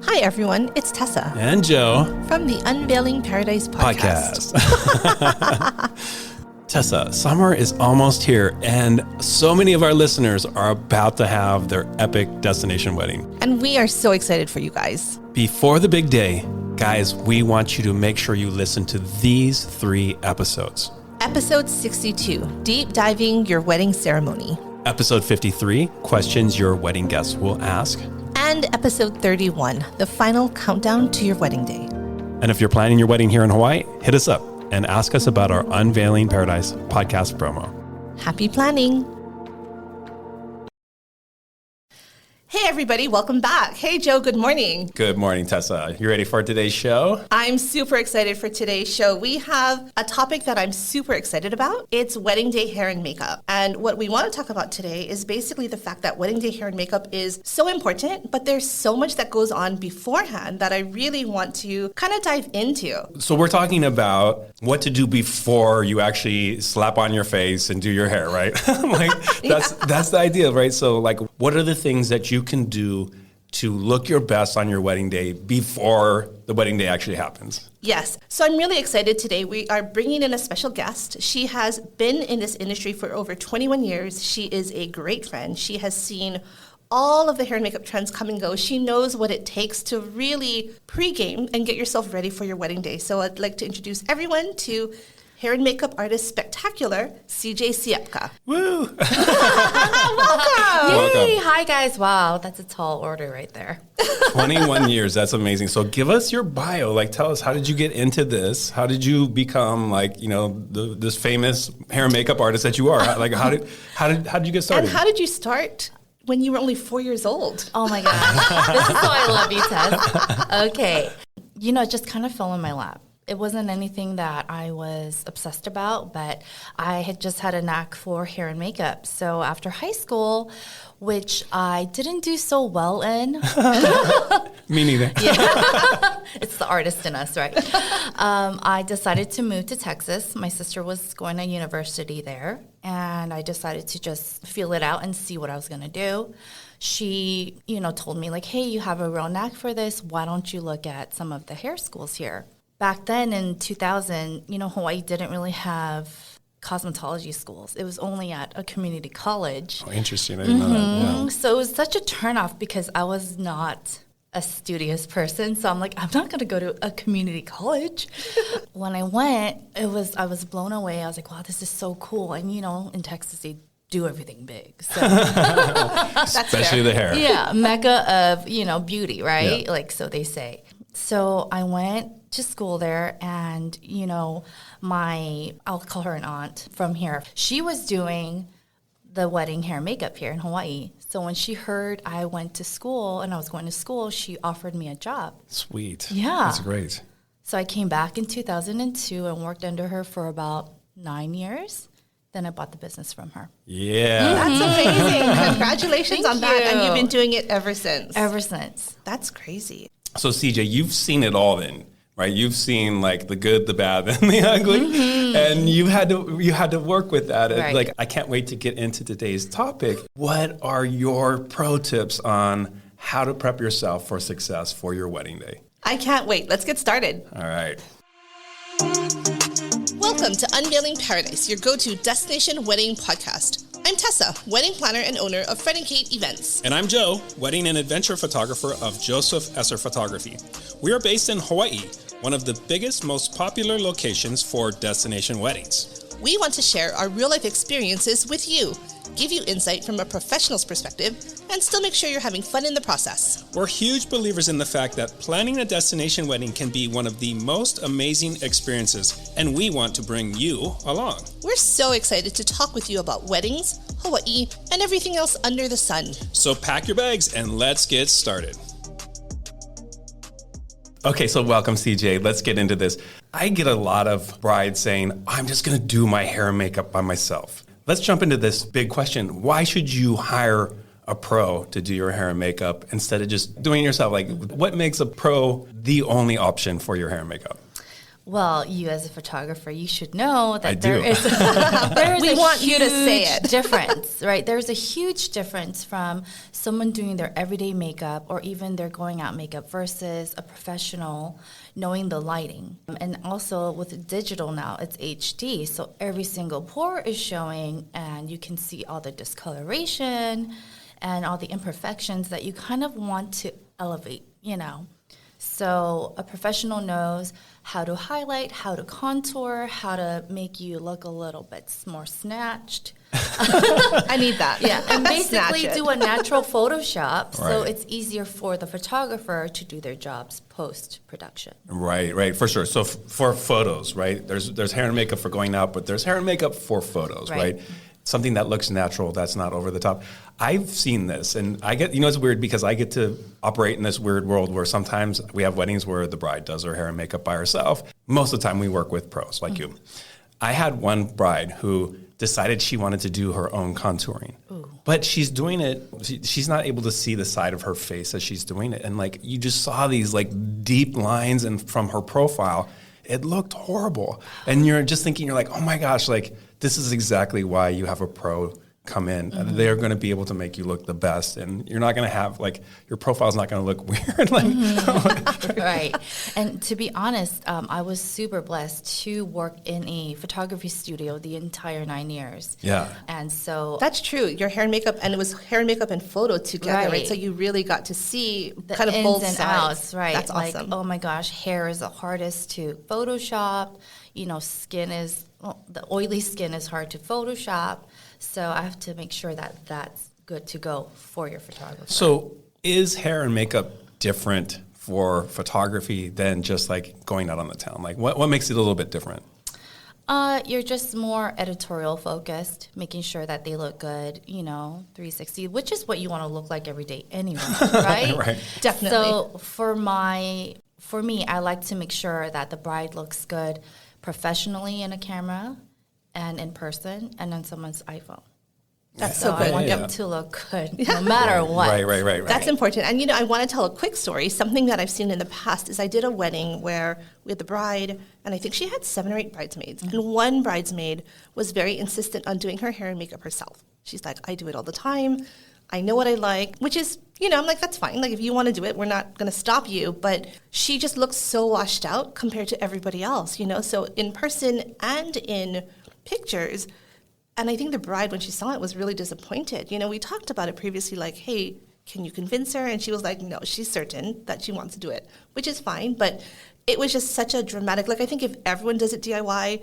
Hi, everyone. It's Tessa. And Joe. From the Unveiling Paradise podcast. Tessa, summer is almost here, and so many of our listeners are about to have their epic destination wedding. And we are so excited for you guys. Before the big day, guys, we want you to make sure you listen to these 3 episodes. Episode 62, Deep Diving Your Wedding Ceremony. Episode 53, Questions Your Wedding Guests Will Ask. And episode 31, The Final Countdown to Your Wedding Day. And if you're planning your wedding here in Hawaii, hit us up and ask us about our Unveiling Paradise podcast promo. Happy planning. Hey, everybody. Welcome back. Hey, Joe. Good morning. Good morning, Tessa. You ready for today's show? I'm super excited for today's show. We have a topic that I'm super excited about. It's wedding day hair and makeup. And what we want to talk about today is basically the fact that wedding day hair and makeup is so important, but there's so much that goes on beforehand that I really want to kind of dive into. So we're talking about what to do before you actually slap on your face and do your hair, right? That's the idea, right? So what are the things that you can do to look your best on your wedding day before the wedding day actually happens? Yes. So I'm really excited today. We are bringing in a special guest. She has been in this industry for over 21 years. She is a great friend. She has seen all of the hair and makeup trends come and go. She knows what it takes to really pregame and get yourself ready for your wedding day. So I'd like to introduce everyone to hair and makeup artist spectacular, CJ Siepka. Woo! Welcome! Yay! Hi, guys. Wow, that's a tall order right there. 21 years. That's amazing. So give us your bio. Tell us, how did you get into this? How did you become this famous hair and makeup artist that you are? How did you get started? And how did you start when you were only 4 years old? Oh my gosh. This is why I love you, Tess. Okay. It just kind of fell in my lap. It wasn't anything that I was obsessed about, but I had just had a knack for hair and makeup. So after high school, which I didn't do so well in. Me neither. Yeah. It's the artist in us, right? I decided to move to Texas. My sister was going to university there, and I decided to just feel it out and see what I was going to do. She, told me hey, you have a real knack for this. Why don't you look at some of the hair schools here? Back then in 2000, Hawaii didn't really have cosmetology schools. It was only at a community college. Oh, interesting. I didn't know that. Yeah. So it was such a turnoff because I was not a studious person. So I'm I'm not going to go to a community college. When I went, I was blown away. I was wow, this is so cool. And, in Texas, they do everything big. So. Especially the hair. Yeah, mecca of, beauty, right? Yeah. So they say. So I went to school there, and, I'll call her an aunt from here. She was doing the wedding hair and makeup here in Hawaii. So when she heard I went to school and I was going to school, she offered me a job. Sweet. Yeah. That's great. So I came back in 2002 and worked under her for about 9 years. Then I bought the business from her. Yeah. That's amazing. Congratulations on that. you. And you've been doing it ever since. Ever since. That's crazy. So CJ, you've seen it all then, right? You've seen the good, the bad, and the ugly, and you had to work with that. Right. I can't wait to get into today's topic. What are your pro tips on how to prep yourself for success for your wedding day? I can't wait. Let's get started. All right. Welcome to Unveiling Paradise, your go-to destination wedding podcast. I'm Tessa, wedding planner and owner of Fred & Kate Events. And I'm Joe, wedding and adventure photographer of Joseph Esser Photography. We are based in Hawaii, one of the biggest, most popular locations for destination weddings. We want to share our real-life experiences with you, give you insight from a professional's perspective, and still make sure you're having fun in the process. We're huge believers in the fact that planning a destination wedding can be one of the most amazing experiences, and we want to bring you along. We're so excited to talk with you about weddings, Hawaii, and everything else under the sun. So pack your bags and let's get started. Okay, so welcome, CJ. Let's get into this. I get a lot of brides saying, I'm just going to do my hair and makeup by myself. Let's jump into this big question. Why should you hire a pro to do your hair and makeup instead of just doing it yourself? What makes a pro the only option for your hair and makeup? Well, you as a photographer, you should know that I there do. is there's We a want you to say huge it. difference, right? There's a huge difference from someone doing their everyday makeup or even their going out makeup versus a professional knowing the lighting. And also with digital now, it's HD, so every single pore is showing and you can see all the discoloration and all the imperfections that you kind of want to elevate, you know. So a professional knows how to highlight, how to contour, how to make you look a little bit more snatched. I need that. Yeah, and basically Snatch it. do a natural Photoshop, so Right. it's easier for the photographer to do their jobs post-production. Right, for sure. So for photos, right? There's hair and makeup for going out, but there's hair and makeup for photos, Right. right? Something that looks natural, that's not over the top. I've seen this, and I get, it's weird because I get to operate in this weird world where sometimes we have weddings where the bride does her hair and makeup by herself. Most of the time we work with pros like you. I had one bride who decided she wanted to do her own contouring. But she's doing it, she's not able to see the side of her face as she's doing it. And like, you just saw these like deep lines and from her profile, it looked horrible. And you're just thinking, you're like, oh my gosh, like this is exactly why you have a pro come in. Mm-hmm. They're going to be able to make you look the best. And you're not going to have like, your profile's not going to look weird. Like, Right. And to be honest, I was super blessed to work in a photography studio the entire 9 years. Yeah. And so That's true. Your hair and makeup, and it was hair and makeup and photo together, right? Right. So you really got to see the kind of ins both and sides. outs, right? That's like, awesome. oh my gosh, hair is the hardest to Photoshop. You know, the oily skin is hard to Photoshop. So I have to make sure that that's good to go for your photographer. so is hair and makeup different for photography than just like going out on the town? Like what makes it a little bit different? You're just more editorial focused, making sure that they look good, 360, which is what you want to look like every day anyway, right? Right. Definitely. So for me, I like to make sure that the bride looks good professionally in a camera and in person and on someone's iPhone. That's So so I good. want Yeah. them to look good no matter what. Right. That's important. And, I want to tell a quick story. Something that I've seen in the past is I did a wedding where we had the bride, and I think she had 7 or 8 bridesmaids. And one bridesmaid was very insistent on doing her hair and makeup herself. She's like, I do it all the time. I know what I like, which is, I'm like, that's fine. Like, if you want to do it, we're not going to stop you. But she just looks so washed out compared to everybody else, So in person and in pictures, and I think the bride, when she saw it, was really disappointed. We talked about it previously, like, hey, can you convince her? And she was like, no, she's certain that she wants to do it, which is fine. But it was just such a dramatic, like, I think if everyone does it DIY,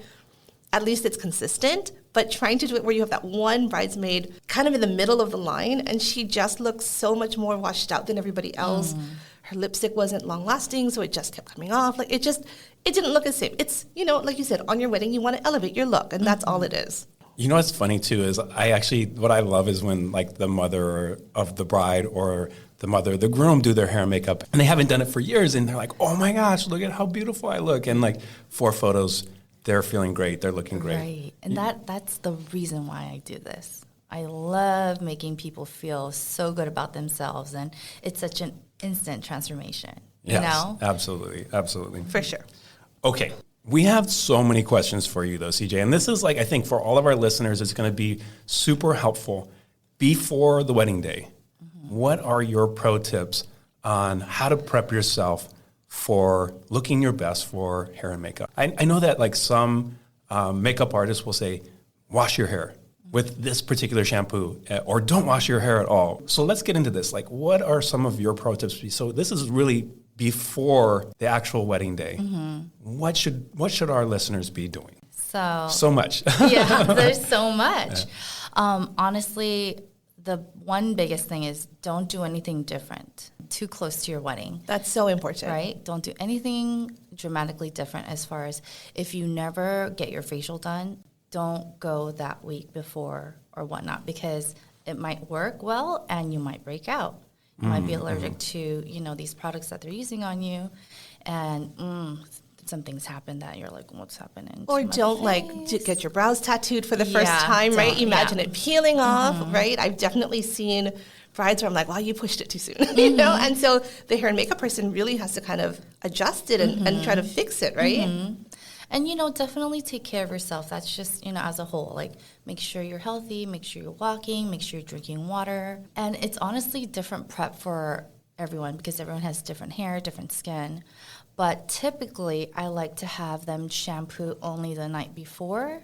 at least it's consistent. But trying to do it where you have that one bridesmaid kind of in the middle of the line, and she just looks so much more washed out than everybody else. Her lipstick wasn't long lasting, so it just kept coming off. Like, it didn't look the same. It's, like you said, on your wedding, you want to elevate your look, and that's all it is. What's funny too is what I love is when like the mother of the bride or the mother of the groom do their hair and makeup, and they haven't done it for years, and they're like, oh my gosh, look at how beautiful I look. And like 4 photos, they're feeling great, they're looking great. Right. And that's the reason why I do this. I love making people feel so good about themselves, and it's such an instant transformation, Yes, absolutely. For sure. Okay. We have so many questions for you, though, CJ. And this is like, I think for all of our listeners, it's going to be super helpful before the wedding day. Mm-hmm. What are your pro tips on how to prep yourself for looking your best for hair and makeup? I know that like some makeup artists will say, wash your hair with this particular shampoo, or don't wash your hair at all. So let's get into this. Like, what are some of your pro tips? So this is really before the actual wedding day. Mm-hmm. What should our listeners be doing? So much. Yeah, there's so much. Honestly, the one biggest thing is don't do anything different too close to your wedding. That's so important. Right? Don't do anything dramatically different as far as if you never get your facial done, don't go that week before or whatnot, because it might work well and you might break out. You might be allergic to, these products that they're using on you, and some things happen that you're like, what's happening? Or to my don't face? get your brows tattooed for the first Yeah, time, right? don't, Imagine yeah. it peeling off, right? I've definitely seen brides where I'm like, wow, you pushed it too soon, And so the hair and makeup person really has to kind of adjust it and try to fix it, right? And, you know, definitely take care of yourself. That's just, you know, as a whole. Like, make sure you're healthy, make sure you're walking, make sure you're drinking water. And it's honestly different prep for everyone because everyone has different hair, different skin. But typically, I like to have them shampoo only the night before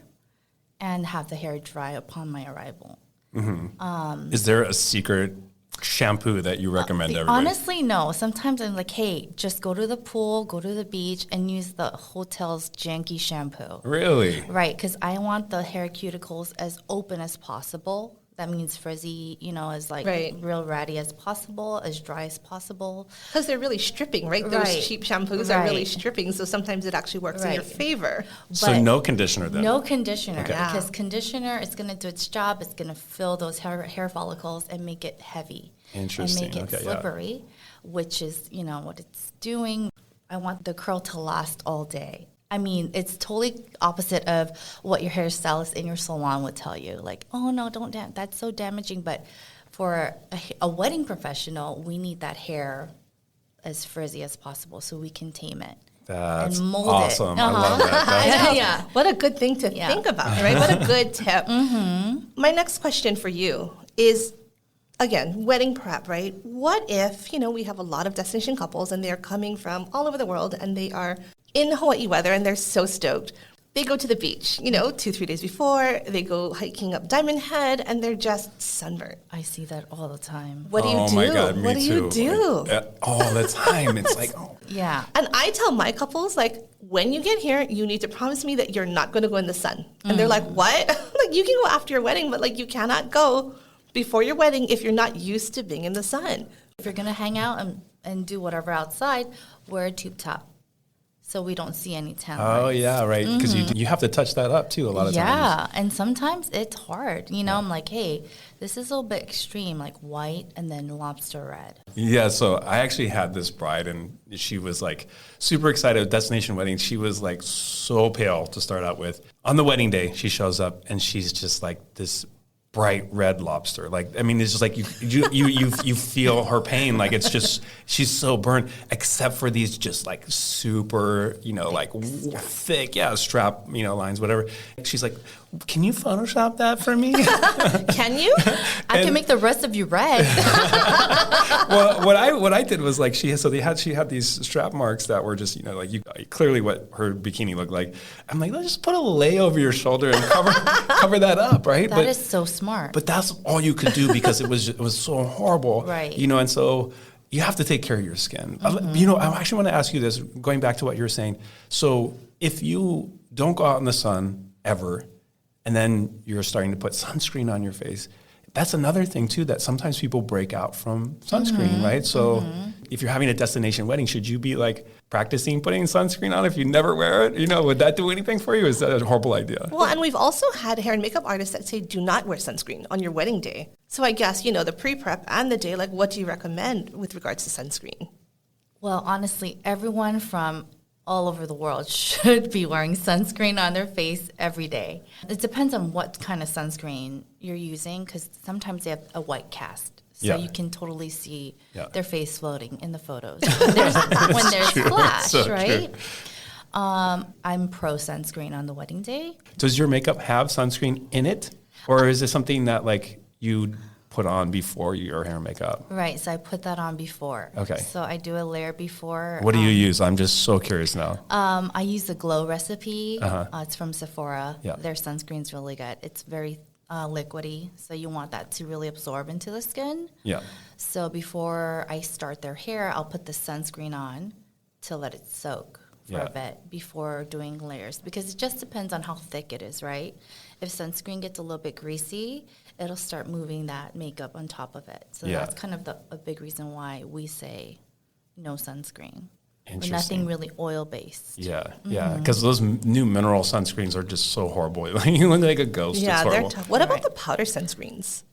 and have the hair dry upon my arrival. Mm-hmm. Is there a secret shampoo that you recommend everybody? Honestly, no. Sometimes I'm like, hey, just go to the pool, go to the beach, and use the hotel's janky shampoo. Really? Right, because I want the hair cuticles as open as possible. That means frizzy, you know, as like real ratty as possible, as dry as possible. Because they're really stripping, right? Those cheap shampoos are really stripping, so sometimes it actually works in your favor. So no conditioner then? No conditioner, because conditioner is going to do its job. It's going to fill those hair follicles and make it heavy. Interesting. And make it slippery, which is, you know, what it's doing. I want the curl to last all day. I mean, it's totally opposite of what your hairstylist in your salon would tell you. Like, oh, no, don't that's so damaging. But for a wedding professional, we need that hair as frizzy as possible so we can tame it. That's and mold awesome. It. I love that. Yeah. What a good thing to think about, right? What a good tip. My next question for you is, again, wedding prep, right? What if, you know, we have a lot of destination couples and they're coming from all over the world and they are in Hawaii weather and they're so stoked. They go to the beach, you know, 2-3 days before. They go hiking up Diamond Head and they're just sunburned. I see that all the time. What do you do? Oh my God, me what do too. you do? Like, all the time. It's like, Yeah. And I tell my couples, like, when you get here, you need to promise me that you're not going to go in the sun. And they're like, what? Like, you can go after your wedding, but, like, you cannot go before your wedding if you're not used to being in the sun. If you're going to hang out and do whatever outside, wear a tube top so we don't see any tan lines. oh, yeah, right. Because you have to touch that up, too, a lot of times. Yeah, and sometimes it's hard. You know, I'm like, hey, this is a little bit extreme, like white and then lobster red. Yeah, so I actually had this bride, and she was, like, super excited. Destination wedding. She was, like, so pale to start out with. On the wedding day, she shows up, and she's just, like, this bright red lobster. Like, I mean, it's just like you feel her pain. Like, it's just, she's so burnt, except for these just like super, you know, like thick, strap, you know, lines, whatever. She's like, can you Photoshop that for me? Can you? I can make the rest of you red. Well, what I did was like, she had these strap marks that were just, you know, like clearly what her bikini looked like. I'm like, let's just put a lei over your shoulder and cover that up, right? That is so smart. But that's all you could do because it was so horrible, right? You know, and so you have to take care of your skin. You know, I actually want to ask you this, going back to what you were saying. So if you don't go out in the sun ever, and then you're starting to put sunscreen on your face, that's another thing too, that sometimes people break out from sunscreen, right? So if you're having a destination wedding, should you be like practicing putting sunscreen on if you never wear it? You know, would that do anything for you? Is that a horrible idea? Well, and we've also had hair and makeup artists that say do not wear sunscreen on your wedding day. So I guess, you know, the pre-prep and the day, like, what do you recommend with regards to sunscreen? Well, honestly, everyone from all over the world should be wearing sunscreen on their face every day. It depends on what kind of sunscreen you're using, because sometimes they have a white cast. So you can totally see their face floating in the photos when there's flash, so right? I'm pro sunscreen on the wedding day. Does your makeup have sunscreen in it? Or is it something that like you put on before your hair and makeup? Right, so I put that on before. Okay. So I do a layer before. What do you use? I'm just so curious now. I use the Glow recipe. Uh-huh. It's from Sephora. Yeah. Their sunscreen's really good. It's very liquidy, so you want that to really absorb into the skin. Yeah. So before I start their hair, I'll put the sunscreen on to let it soak for a bit before doing layers, because it just depends on how thick it is, right? If sunscreen gets a little bit greasy, it'll start moving that makeup on top of it. So that's kind of a big reason why we say no sunscreen. Nothing really oil-based. Yeah, yeah, because those new mineral sunscreens are just so horrible. You look like a ghost. Yeah, it's they're horrible. tough. What about the powder sunscreens?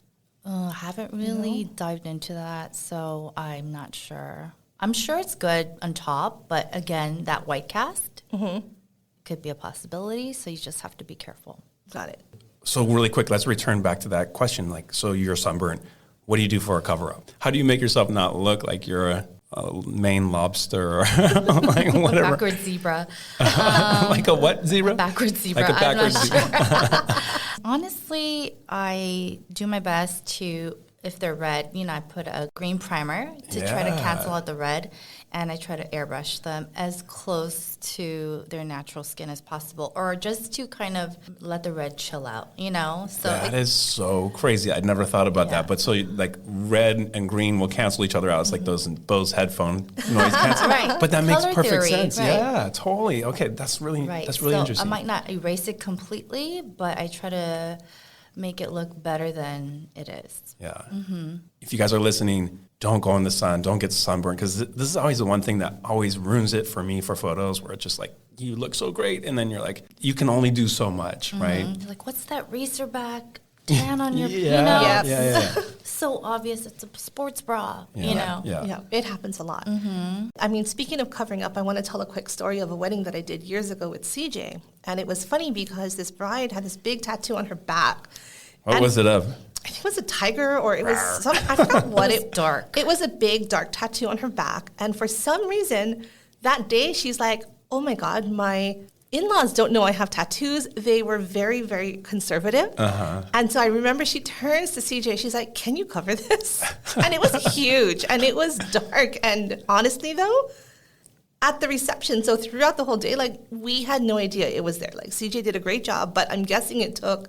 I haven't really dived into that, so I'm not sure. I'm sure it's good on top, but again, that white cast could be a possibility, so you just have to be careful. Got it. So really quick, let's return back to that question. Like, so you're sunburned. What do you do for a cover-up? How do you make yourself not look like you're Maine lobster or like whatever. Backward zebra. Like a what zebra? Backward zebra. Like a backward zebra. Sure. Honestly, I do my best to, if they're red, I put a green primer to try to cancel out the red, and I try to airbrush them as close to their natural skin as possible, or just to kind of let the red chill out, So That is so crazy. I'd never thought about that. But so like red and green will cancel each other out. It's like those Bose headphone noise cancel. Right. But that makes Color perfect theory, sense. right. Yeah, totally. Okay, that's really so interesting. I might not erase it completely, but I try to make it look better than it is. Yeah. If you guys are listening, don't go in the sun. Don't get sunburned, because this is always the one thing that always ruins it for me for photos, where it's just like, you look so great, and then you're like, you can only do so much, right? You're like, what's that racerback tan on your, Yeah. So obvious it's a sports bra, Yeah. Yeah, it happens a lot. I mean, speaking of covering up, I want to tell a quick story of a wedding that I did years ago with CJ. And it was funny because this bride had this big tattoo on her back. What was it of? I think it was a tiger, or it was some, I forgot what It was dark. It was a big, dark tattoo on her back. And for some reason, that day, she's like, oh my God, my in-laws don't know I have tattoos. They were very, very conservative. And so I remember she turns to CJ. She's like, can you cover this? And it was huge, and it was dark. And honestly, though, at the reception, so throughout the whole day, like, we had no idea it was there. Like, CJ did a great job, but I'm guessing it took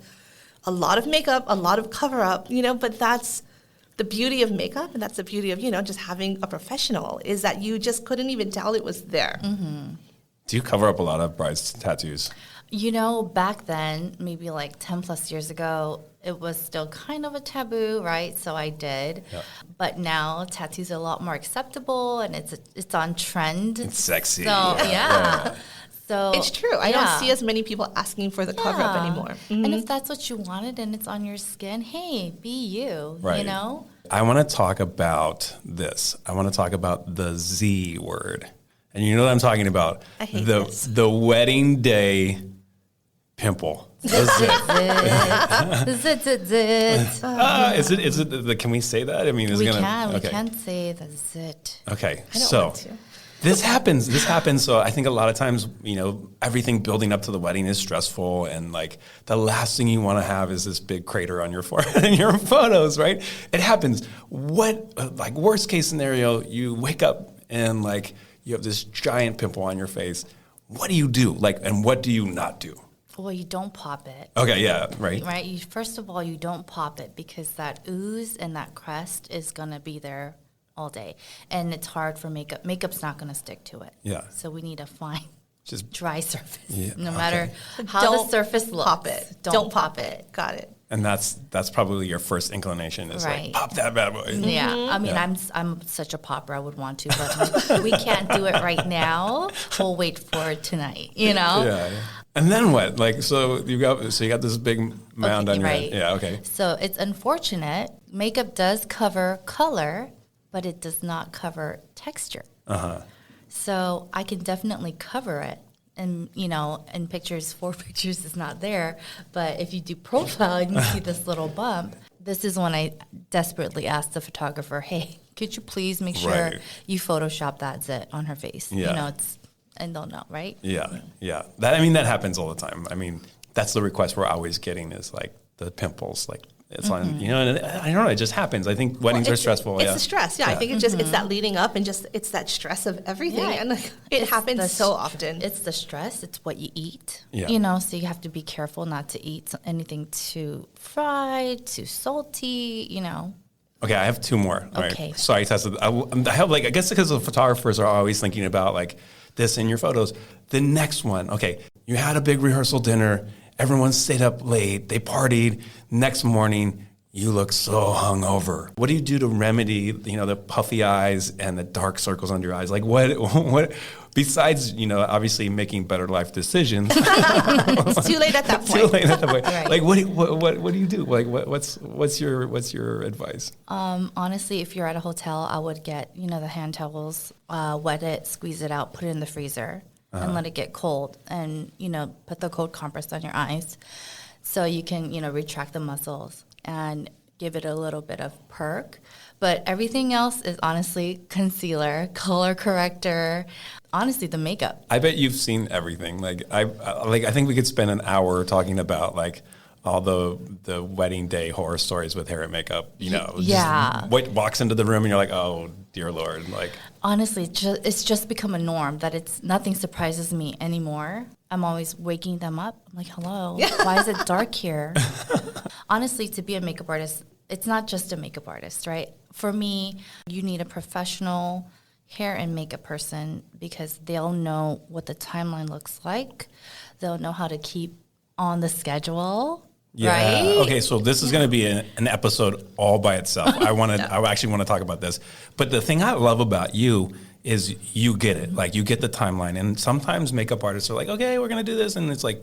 a lot of makeup, a lot of cover-up, but that's the beauty of makeup, and that's the beauty of, just having a professional, is that you just couldn't even tell it was there. Do you cover up a lot of brides' tattoos? Back then, maybe like 10 plus years ago, it was still kind of a taboo, right? So I did. Yeah. But now tattoos are a lot more acceptable, and it's on trend. It's sexy. So, yeah. So It's true. I don't see as many people asking for the cover-up anymore. And if that's what you wanted and it's on your skin, hey, be you, Right. I want to talk about this. I want to talk about the Z word. And you know what I'm talking about. I hate the this. The wedding day pimple. The zit. Is it can we say that? I mean, We can say the zit. Okay. I don't So want to. this happens. So I think a lot of times, everything building up to the wedding is stressful, and like the last thing you want to have is this big crater on your forehead in your photos, right? It happens. Worst case scenario, you wake up and like you have this giant pimple on your face. What do you do? And what do you not do? Well, you don't pop it. Okay, yeah, right. Right? First of all, you don't pop it because that ooze and that crest is going to be there all day. And it's hard for makeup. Makeup's not going to stick to it. Yeah. So we need a fine, Just dry surface. Yeah, no matter okay. how Don't the surface looks. Pop it. Don't pop it. Got it. and that's probably your first inclination is Right. like pop that bad boy. Yeah, I mean, Yeah. I'm such a popper. I would want to, but we can't do it right now. We'll wait for it tonight. Yeah. And then what? So you got this big mound Okay, on your right. head. Yeah, okay. So it's unfortunate. Makeup does cover color, but it does not cover texture. So I can definitely cover it. And, in pictures, 4 pictures is not there. But if you do profile and you see this little bump, this is when I desperately asked the photographer, hey, could you please make sure Right. you Photoshop that zit on her face? Yeah. And they'll know, right? Yeah, yeah. That happens all the time. I mean, that's the request we're always getting is like the pimples, like it's on, and I don't know, it just happens. I think weddings are stressful. It's the stress. Yeah, I think it's that leading up and just it's that stress of everything, Yeah. and it It's happens the so often. It's the stress. It's what you eat. Yeah. So you have to be careful not to eat anything too fried, too salty. Okay, I have 2 more. Right? Okay. Sorry, Tessa. I have I guess because the photographers are always thinking about this in your photos. The next one, okay, you had a big rehearsal dinner. Everyone stayed up late. They partied. Next morning, you look so hungover. What do you do to remedy, the puffy eyes and the dark circles under your eyes? What? Besides, obviously making better life decisions. It's too late at that point. Too late at that point. Right. What do you do? What's your advice? Honestly, if you're at a hotel, I would get the hand towels, wet it, squeeze it out, put it in the freezer, and let it get cold, and put the cold compress on your eyes, so you can retract the muscles. And give it a little bit of perk. But everything else is honestly concealer, color corrector, honestly the makeup. I bet you've seen everything. I think we could spend an hour talking about like all the wedding day horror stories with hair and makeup. Yeah. What walks into the room and you're like, oh dear Lord, like. Honestly, it's just become a norm that nothing surprises me anymore. I'm always waking them up. I'm like, hello, why is it dark here? Honestly, to be a makeup artist, it's not just a makeup artist, right? For me, you need a professional hair and makeup person because they'll know what the timeline looks like. They'll know how to keep on the schedule. Yeah. Right? Okay, so this is going to be an episode all by itself. I actually want to talk about this. But the thing I love about you is you get it. Like, you get the timeline. And sometimes makeup artists are like, okay, we're going to do this. And it's like,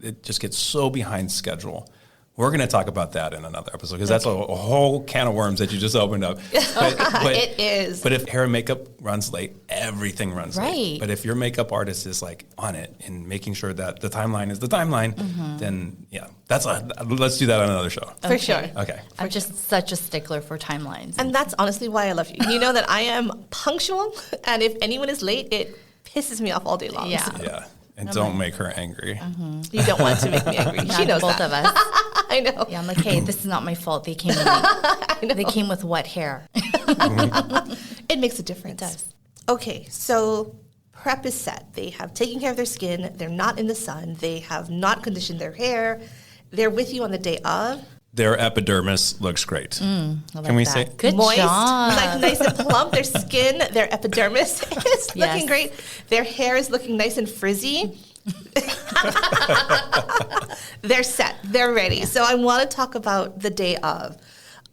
it just gets so behind schedule. We're going to talk about that in another episode because that's a whole can of worms that you just opened up. But It is. But if hair and makeup runs late, everything runs late. Right. But if your makeup artist is like on it and making sure that the timeline is the timeline, then let's do that on another show. For sure. Okay. I'm just such a stickler for timelines. And that's honestly why I love you. You know that I am punctual, and if anyone is late, it pisses me off all day long. Yeah. Yeah. And don't make her angry. You don't want to make me angry. She knows both that. of us. I know. Yeah, I'm like, hey, this is not my fault. They came late. They came with wet hair. It makes a difference. It does. Okay, so prep is set. They have taken care of their skin. They're not in the sun. They have not conditioned their hair. They're with you on the day of. Their epidermis looks great. Can Can we say? Good Moist, job. like nice and plump. Their skin, their epidermis is looking Yes. great. Their hair is looking nice and frizzy. They're set. They're ready. So I want to talk about the day of.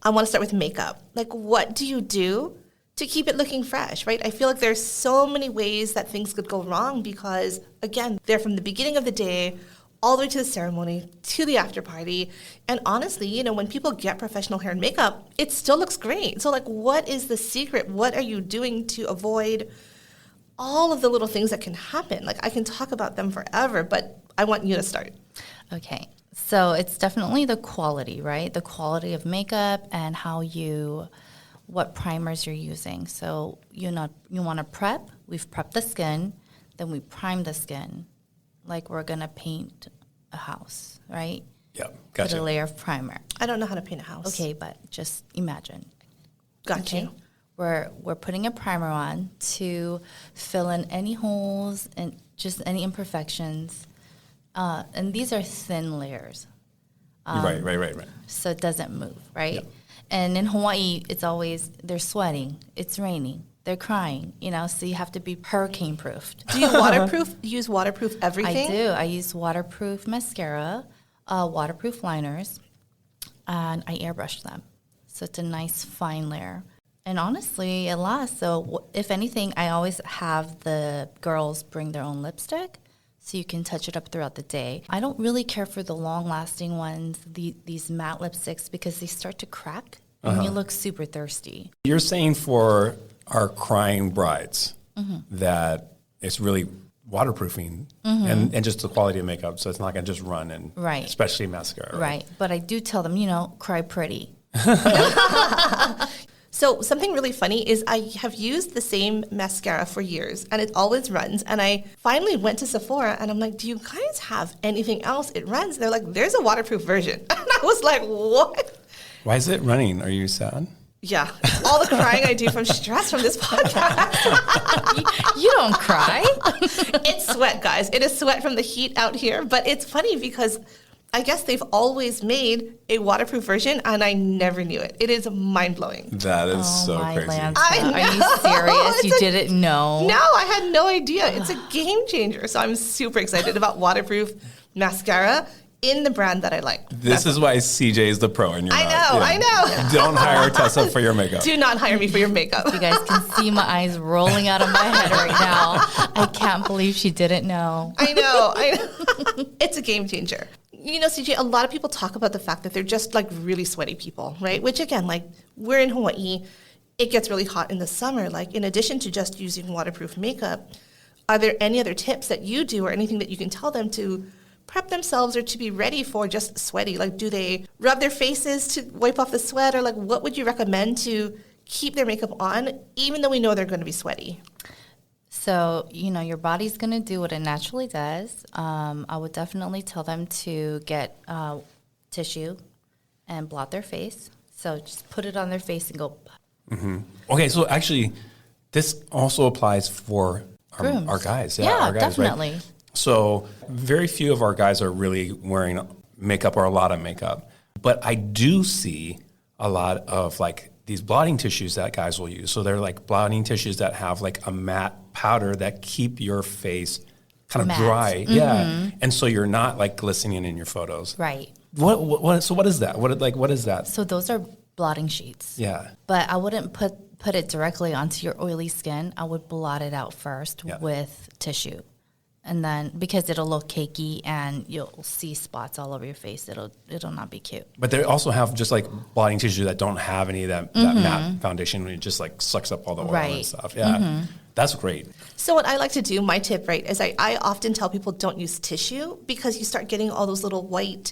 I want to start with makeup. Like, what do you do to keep it looking fresh, right? I feel like there's so many ways that things could go wrong because, again, they're from the beginning of the day all the way to the ceremony, to the after party. And honestly, when people get professional hair and makeup, it still looks great. So, like, what is the secret? What are you doing to avoid all of the little things that can happen? Like, I can talk about them forever, but I want you to start. Okay. So it's definitely the quality, right? The quality of makeup and what primers you're using. So you want to prep. We've prepped the skin. Then we prime the skin like we're going to paint a house, right? Yeah, Put a gotcha. layer of primer. I don't know how to paint a house. Okay, but just imagine. Got Okay? you. We're putting a primer on to fill in any holes and just any imperfections. And these are thin layers, Right. so it doesn't move, right? Yep. And in Hawaii, it's always, they're sweating, it's raining, they're crying, so you have to be hurricane proofed. Do you use waterproof everything? I do. I use waterproof mascara, waterproof liners, and I airbrush them. So it's a nice fine layer. And honestly, it lasts. So if anything, I always have the girls bring their own lipstick so you can touch it up throughout the day. I don't really care for the long-lasting ones, these matte lipsticks, because they start to crack and you look super thirsty. You're saying for our crying brides that it's really waterproofing and just the quality of makeup, so it's not going to just run, and Right. especially mascara. Right. But I do tell them, cry pretty. So something really funny is I have used the same mascara for years, and it always runs. And I finally went to Sephora, and I'm like, do you guys have anything else? It runs. They're like, there's a waterproof version. And I was like, what? Why is it running? Are you sad? Yeah, all the crying I do from stress from this podcast. You don't cry. It's sweat, guys. It is sweat from the heat out here. But it's funny because I guess they've always made a waterproof version, and I never knew it. It is mind-blowing. That is so my crazy. Lance. I know. Are you serious? You didn't know? No, I had no idea. It's a game changer. So I'm super excited about waterproof mascara in the brand that I like. This is why CJ is the pro, and you're not. I know. Don't hire Tessa for your makeup. Do not hire me for your makeup. You guys can see my eyes rolling out of my head right now. I can't believe she didn't know. I know. It's a game changer. CJ, a lot of people talk about the fact that they're just like really sweaty people, right? Which again, like we're in Hawaii, it gets really hot in the summer. Like in addition to just using waterproof makeup, are there any other tips that you do or anything that you can tell them to prep themselves or to be ready for just sweaty? Like, do they rub their faces to wipe off the sweat, or like what would you recommend to keep their makeup on even though we know they're going to be sweaty? So, your body's going to do what it naturally does. I would definitely tell them to get tissue and blot their face. So just put it on their face and go. Okay, so actually, this also applies for our guys. Yeah, our guys, definitely. Right? So very few of our guys are really wearing makeup or a lot of makeup. But I do see a lot of like these blotting tissues that guys will use. So they're like blotting tissues that have like a matte powder that keep your face kind of Matte. dry. Yeah. And so you're not like glistening in your photos. Right. So what is that? What is that? So those are blotting sheets. Yeah. But I wouldn't put it directly onto your oily skin. I would blot it out first with tissue. And then, because it'll look cakey and you'll see spots all over your face, it'll not be cute. But they also have just like blotting tissue that don't have any of that matte foundation. It just like sucks up all the oil and stuff. Yeah, that's great. So what I like to do, my tip, right, is I often tell people don't use tissue because you start getting all those little white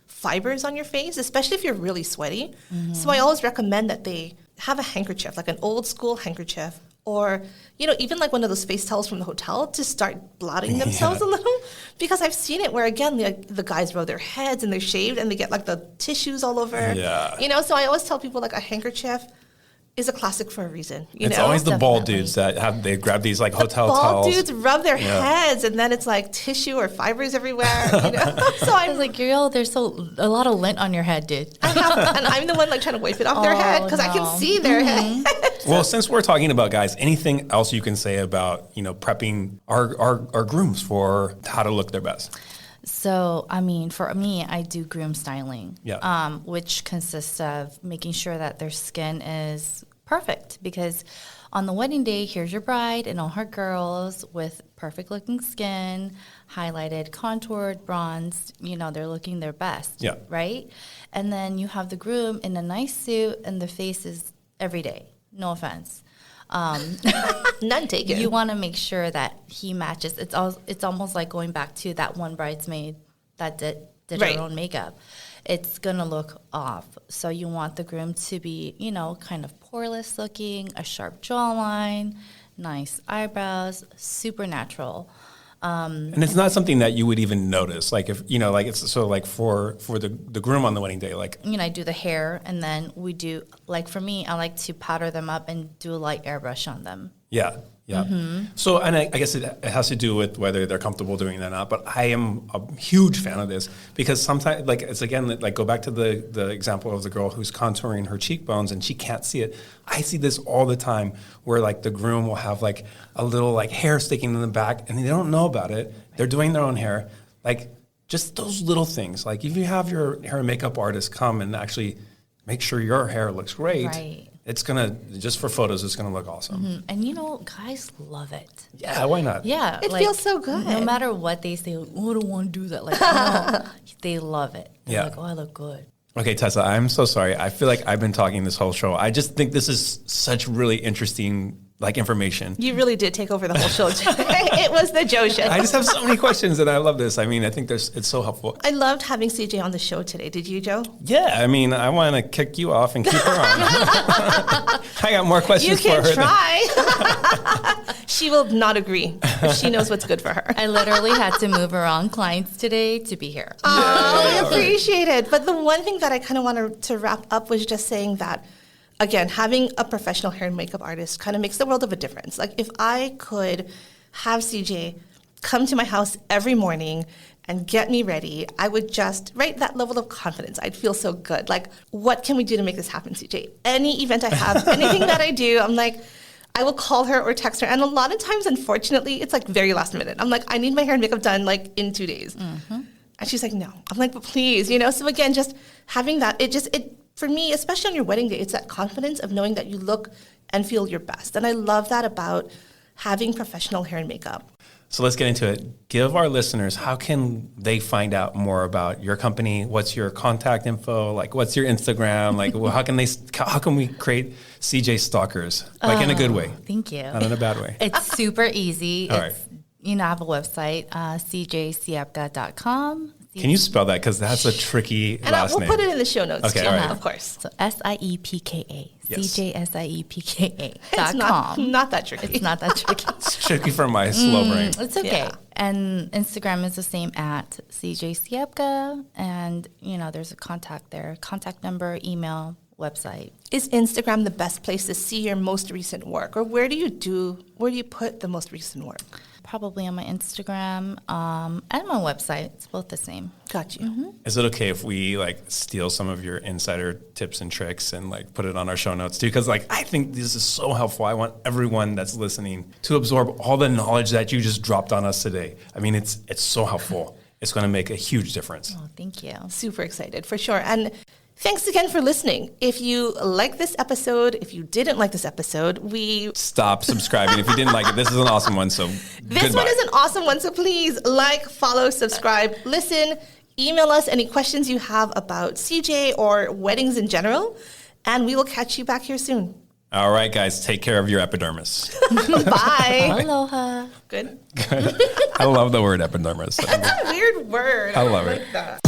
fibers on your face, especially if you're really sweaty. So I always recommend that they have a handkerchief, like an old school handkerchief, or, even like one of those face towels from the hotel to start blotting themselves a little. Because I've seen it where, again, the guys rub their heads and they're shaved and they get like the tissues all over. Yeah. So I always tell people like a handkerchief is a classic for a reason. It's always the bald dudes that they grab these like hotel towels. Bald dudes rub their heads, and then it's like tissue or fibers everywhere. So I was like, girl, there's a lot of lint on your head, dude. and I'm the one like trying to wipe it off their head because I can see their head. Well, since we're talking about guys, anything else you can say about prepping our grooms for how to look their best? So, for me, I do groom styling, which consists of making sure that their skin is perfect. Because on the wedding day, here's your bride and all her girls with perfect-looking skin, highlighted, contoured, bronzed. They're looking their best, right? And then you have the groom in a nice suit, and the face is every day. No offense. None taken. You want to make sure that he matches. It's almost like going back to that one bridesmaid that did her own makeup. It's gonna look off. So you want the groom to be, kind of poreless looking, a sharp jawline, nice eyebrows, super natural. And it's not something that you would even notice. Like if it's so like for the groom on the wedding day, like I do the hair, and then we do, like, for me, I like to powder them up and do a light airbrush on them. Yeah. So, and I guess it has to do with whether they're comfortable doing that or not. But I am a huge fan of this because sometimes, like, it's again, like, go back to the example of the girl who's contouring her cheekbones and she can't see it. I see this all the time where, like, the groom will have, like, a little, like, hair sticking in the back and they don't know about it. They're doing their own hair. Like, just those little things. Like, if you have your hair and makeup artist come and actually make sure your hair looks great. Right. It's just for photos, it's gonna look awesome. And guys love it. Yeah, why not? Yeah. It feels so good. No matter what they say, I don't want to do that. Like, no, they love it. They're like, I look good. Okay, Tessa, I'm so sorry. I feel like I've been talking this whole show. I just think this is such really interesting information. You really did take over the whole show. It was the Joe show. I just have so many questions and I love this. I think it's so helpful. I loved having CJ on the show today. Did you, Joe? Yeah, I want to kick you off and keep her on. I got more questions for her. You can try. She will not agree. She knows what's good for her. I literally had to move around clients today to be here. Oh, we appreciate it. But the one thing that I kind of wanted to wrap up was just saying that, again, having a professional hair and makeup artist kind of makes the world of a difference. Like, if I could have CJ come to my house every morning and get me ready, I would just, that level of confidence. I'd feel so good. Like, what can we do to make this happen, CJ? Any event I have, anything that I do, I'm like, I will call her or text her. And a lot of times, unfortunately, it's like very last minute. I'm like, I need my hair and makeup done like in 2 days. And she's like, no. I'm like, but please, So again, just having that, for me, especially on your wedding day, it's that confidence of knowing that you look and feel your best. And I love that about having professional hair and makeup. So let's get into it. Give our listeners, how can they find out more about your company? What's your contact info? Like, what's your Instagram? Like, how can we create CJ stalkers? Like, in a good way. Thank you. Not in a bad way. It's super easy. All right. I have a website, cjsiepka.com. Can you spell that? Because that's a tricky And last we'll name. put it in the show notes Okay, too, all right. of course. So Siepka, Yes. cjsiepka.com. It's not that tricky. It's not that tricky. It's tricky for my slow brain. It's okay. Yeah. And Instagram is the same at cjsiepka. And, there's a contact there. Contact number, email, website. Is Instagram the best place to see your most recent work? Or where do you put the most recent work? Probably on my Instagram and my website. It's both the same. Got you. Mm-hmm. Is it okay if we steal some of your insider tips and tricks and put it on our show notes too? Because I think this is so helpful. I want everyone that's listening to absorb all the knowledge that you just dropped on us today. I mean, it's so helpful. It's going to make a huge difference. Oh, thank you. Super excited, for sure. And thanks again for listening. If you like this episode, if you didn't like this episode, Stop subscribing if you didn't like it. This is an awesome one, so This goodbye. one is an awesome one, so please follow, subscribe, listen, email us any questions you have about CJ or weddings in general, and we will catch you back here soon. All right, guys, take care of your epidermis. Bye. Aloha. Good. I love the word epidermis. That's a weird word. I love like it. that.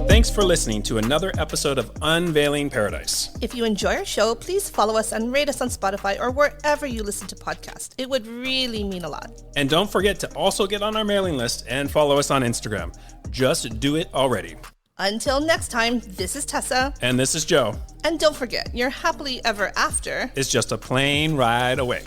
Thanks for listening to another episode of Unveiling Paradise. If you enjoy our show, please follow us and rate us on Spotify or wherever you listen to podcasts. It would really mean a lot. And don't forget to also get on our mailing list and follow us on Instagram. Just do it already. Until next time, this is Tessa. And this is Joe. And don't forget, your happily ever after It's just a plane ride away.